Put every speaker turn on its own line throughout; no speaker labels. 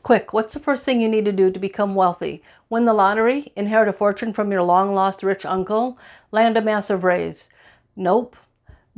Quick, what's the first thing you need to do to become wealthy? Win the lottery? Inherit a fortune from your long-lost rich uncle? Land a massive raise? Nope.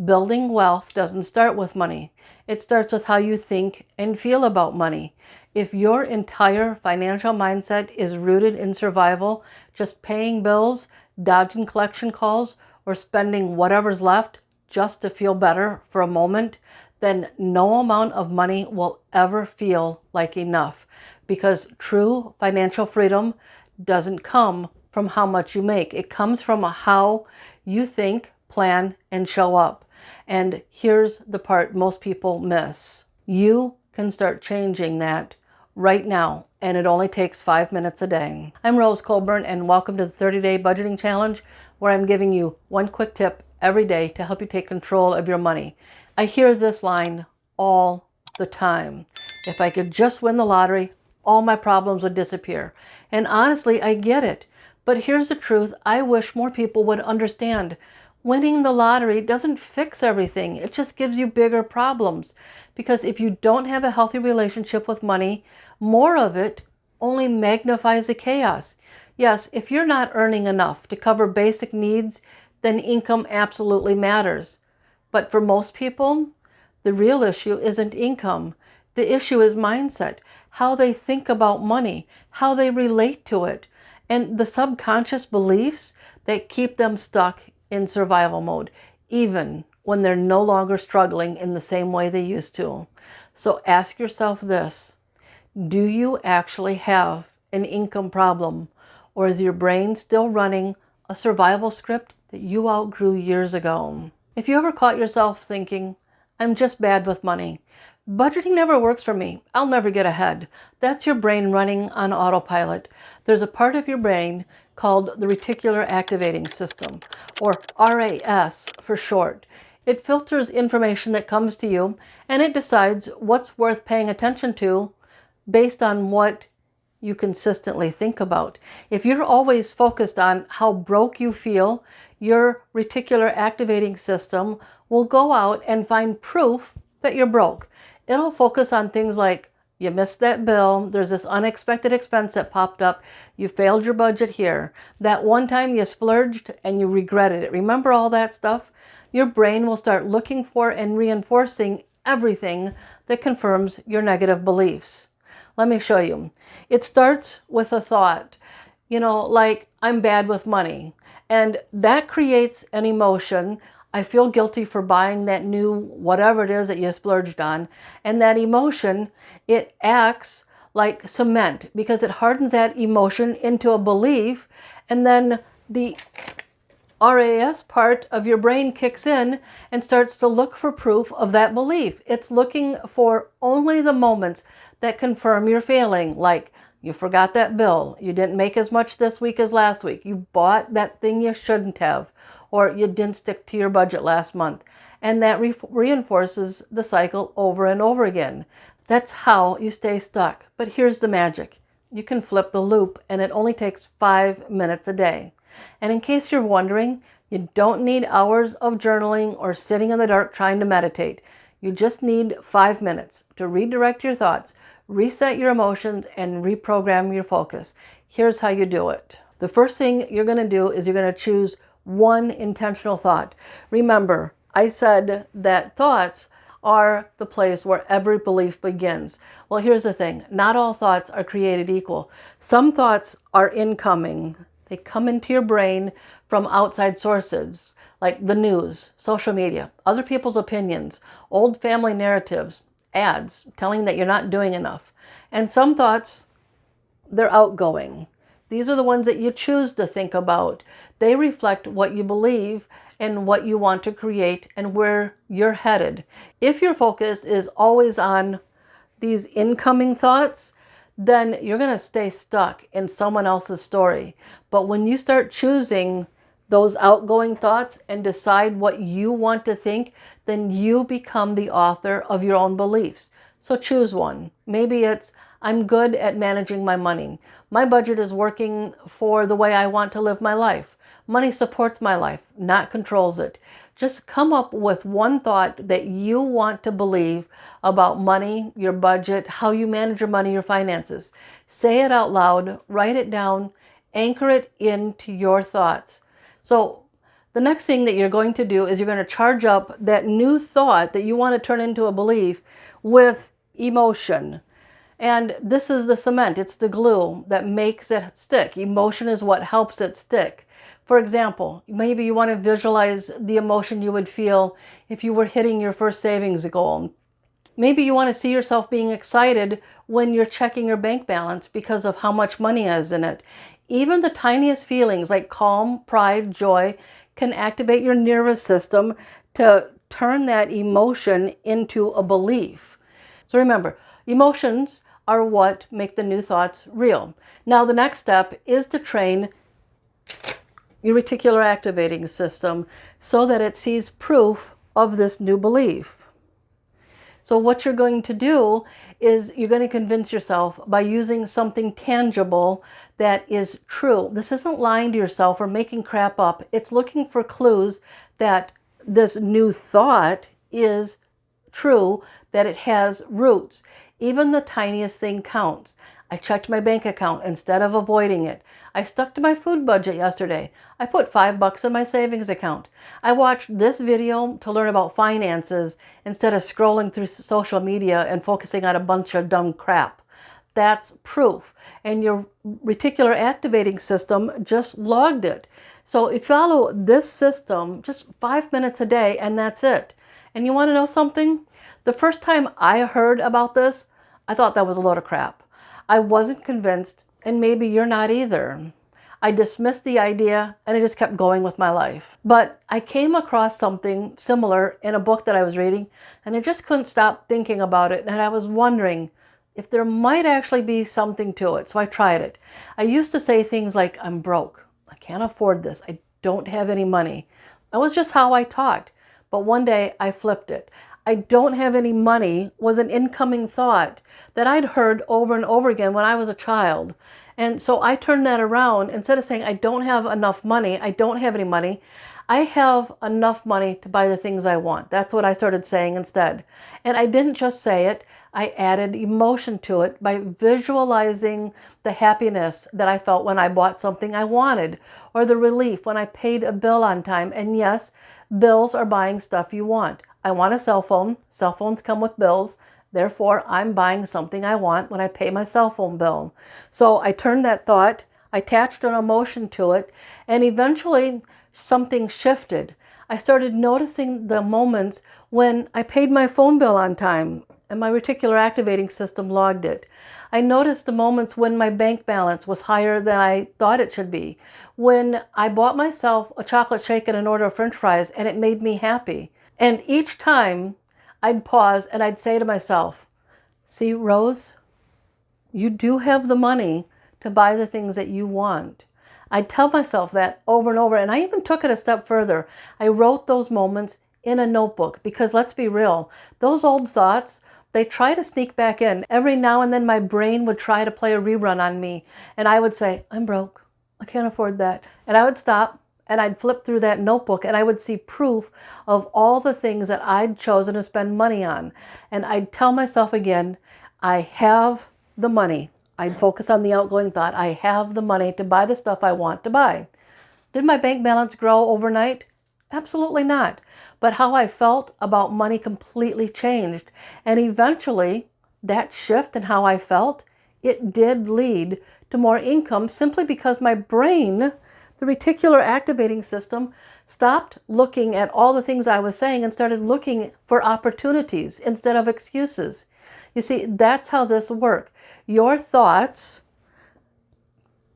Building wealth doesn't start with money. It starts with how you think and feel about money. If your entire financial mindset is rooted in survival, just paying bills, dodging collection calls, or spending whatever's left just to feel better for a moment, then no amount of money will ever feel like enough, because true financial freedom doesn't come from how much you make. It comes from how you think, plan, and show up. And here's the part most people miss. You can start changing that right now, and it only takes 5 minutes a day. I'm Rose Colburn, and welcome to the 30-Day Budgeting Challenge, where I'm giving you one quick tip every day to help you take control of your money. I hear this line all the time. If I could just win the lottery, all my problems would disappear. And honestly, I get it. But here's the truth I wish more people would understand. Winning the lottery doesn't fix everything. It just gives you bigger problems. Because if you don't have a healthy relationship with money, more of it only magnifies the chaos. Yes, if you're not earning enough to cover basic needs, then income absolutely matters. But for most people, the real issue isn't income. The issue is mindset, how they think about money, how they relate to it, and the subconscious beliefs that keep them stuck in survival mode, even when they're no longer struggling in the same way they used to. So ask yourself this: do you actually have an income problem, or is your brain still running a survival script that you outgrew years ago? If you ever caught yourself thinking, I'm just bad with money, budgeting never works for me, I'll never get ahead, that's your brain running on autopilot. There's a part of your brain called the reticular activating system, or RAS for short. It filters information that comes to you, and it decides what's worth paying attention to based on what you consistently think about. If you're always focused on how broke you feel, your reticular activating system will go out and find proof that you're broke. It'll focus on things like, you missed that bill, there's this unexpected expense that popped up, you failed your budget here, that one time you splurged and you regretted it. Remember all that stuff? Your brain will start looking for and reinforcing everything that confirms your negative beliefs. Let me show you. It starts with a thought, like, I'm bad with money. And that creates an emotion. I feel guilty for buying that new whatever it is that you splurged on. And that emotion, it acts like cement because it hardens that emotion into a belief. And then the RAS part of your brain kicks in and starts to look for proof of that belief. It's looking for only the moments that confirm you're failing, like you forgot that bill, you didn't make as much this week as last week, you bought that thing you shouldn't have, or you didn't stick to your budget last month. And that reinforces the cycle over and over again. That's how you stay stuck. But here's the magic. You can flip the loop, and it only takes 5 minutes a day. And in case you're wondering, you don't need hours of journaling or sitting in the dark trying to meditate. You just need 5 minutes to redirect your thoughts, reset your emotions, and reprogram your focus. Here's how you do it. The first thing you're going to do is you're going to choose one intentional thought. Remember, I said that thoughts are the place where every belief begins. Well, here's the thing. Not all thoughts are created equal. Some thoughts are incoming. They come into your brain from outside sources, like the news, social media, other people's opinions, old family narratives, ads telling that you're not doing enough. And some thoughts, they're outgoing. These are the ones that you choose to think about. They reflect what you believe and what you want to create and where you're headed. If your focus is always on these incoming thoughts, then you're going to stay stuck in someone else's story. But when you start choosing those outgoing thoughts and decide what you want to think, then you become the author of your own beliefs. So choose one. Maybe it's, I'm good at managing my money. My budget is working for the way I want to live my life. Money supports my life, not controls it. Just come up with one thought that you want to believe about money, your budget, how you manage your money, your finances. Say it out loud, write it down, anchor it into your thoughts. So the next thing that you're going to do is you're going to charge up that new thought that you want to turn into a belief with emotion. And this is the cement, it's the glue that makes it stick. Emotion is what helps it stick. For example, maybe you want to visualize the emotion you would feel if you were hitting your first savings goal. Maybe you want to see yourself being excited when you're checking your bank balance because of how much money is in it. Even the tiniest feelings like calm, pride, joy can activate your nervous system to turn that emotion into a belief. So remember, emotions are what make the new thoughts real. Now the next step is to train your reticular activating system so that it sees proof of this new belief. So what you're going to do is you're going to convince yourself by using something tangible that is true. This isn't lying to yourself or making crap up. It's looking for clues that this new thought is true, that it has roots. Even the tiniest thing counts. I checked my bank account instead of avoiding it. I stuck to my food budget yesterday. I put $5 in my savings account. I watched this video to learn about finances instead of scrolling through social media and focusing on a bunch of dumb crap. That's proof. And your reticular activating system just logged it. So if you follow this system, just 5 minutes a day, and that's it. And you want to know something? The first time I heard about this, I thought that was a load of crap. I wasn't convinced, and maybe you're not either. I dismissed the idea and I just kept going with my life. But I came across something similar in a book that I was reading, and I just couldn't stop thinking about it, and I was wondering if there might actually be something to it. So I tried it. I used to say things like, I'm broke. I can't afford this. I don't have any money. That was just how I talked. But one day I flipped it. I don't have any money was an incoming thought that I'd heard over and over again when I was a child. And so I turned that around. Instead of saying, I don't have enough money, I don't have any money, I have enough money to buy the things I want. That's what I started saying instead. And I didn't just say it, I added emotion to it by visualizing the happiness that I felt when I bought something I wanted, or the relief when I paid a bill on time. And yes, bills are buying stuff you want. I want a cell phone. Cell phones come with bills. Therefore, I'm buying something I want when I pay my cell phone bill. So I turned that thought, I attached an emotion to it, and eventually something shifted. I started noticing the moments when I paid my phone bill on time and my reticular activating system logged it. I noticed the moments when my bank balance was higher than I thought it should be, when I bought myself a chocolate shake and an order of French fries and it made me happy. And each time I'd pause and I'd say to myself, see, Rose, you do have the money to buy the things that you want. I'd tell myself that over and over. And I even took it a step further. I wrote those moments in a notebook because let's be real, those old thoughts, they try to sneak back in. Every now and then my brain would try to play a rerun on me. And I would say, I'm broke. I can't afford that. And I would stop. And I'd flip through that notebook and I would see proof of all the things that I'd chosen to spend money on. And I'd tell myself again, I have the money. I'd focus on the outgoing thought. I have the money to buy the stuff I want to buy. Did my bank balance grow overnight? Absolutely not. But how I felt about money completely changed. And eventually that shift in how I felt, it did lead to more income simply because my brain, the reticular activating system, stopped looking at all the things I was saying and started looking for opportunities instead of excuses. You see, that's how this works. Your thoughts,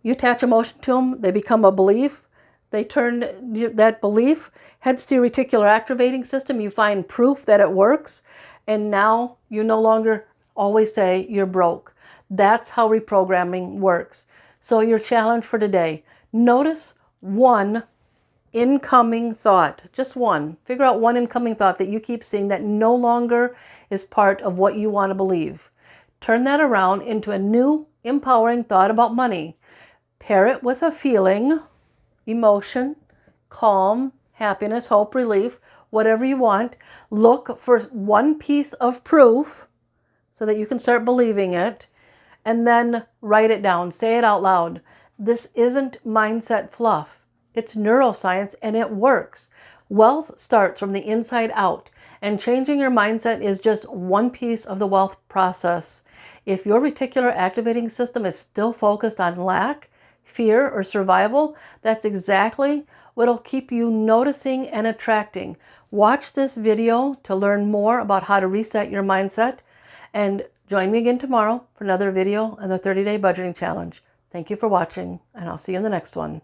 you attach emotion to them, they become a belief. They turn that belief, heads to your reticular activating system. You find proof that it works. And now you no longer always say you're broke. That's how reprogramming works. So your challenge for today, notice one incoming thought, just one. Figure out one incoming thought that you keep seeing that no longer is part of what you want to believe. Turn that around into a new empowering thought about money. Pair it with a feeling, emotion, calm, happiness, hope, relief, whatever you want. Look for one piece of proof so that you can start believing it, and then write it down. Say it out loud. This isn't mindset fluff. It's neuroscience, and it works. Wealth starts from the inside out, and changing your mindset is just one piece of the wealth process. If your reticular activating system is still focused on lack, fear, or survival, that's exactly what'll keep you noticing and attracting. Watch this video to learn more about how to reset your mindset, and join me again tomorrow for another video on the 30-Day Budgeting Challenge. Thank you for watching, and I'll see you in the next one.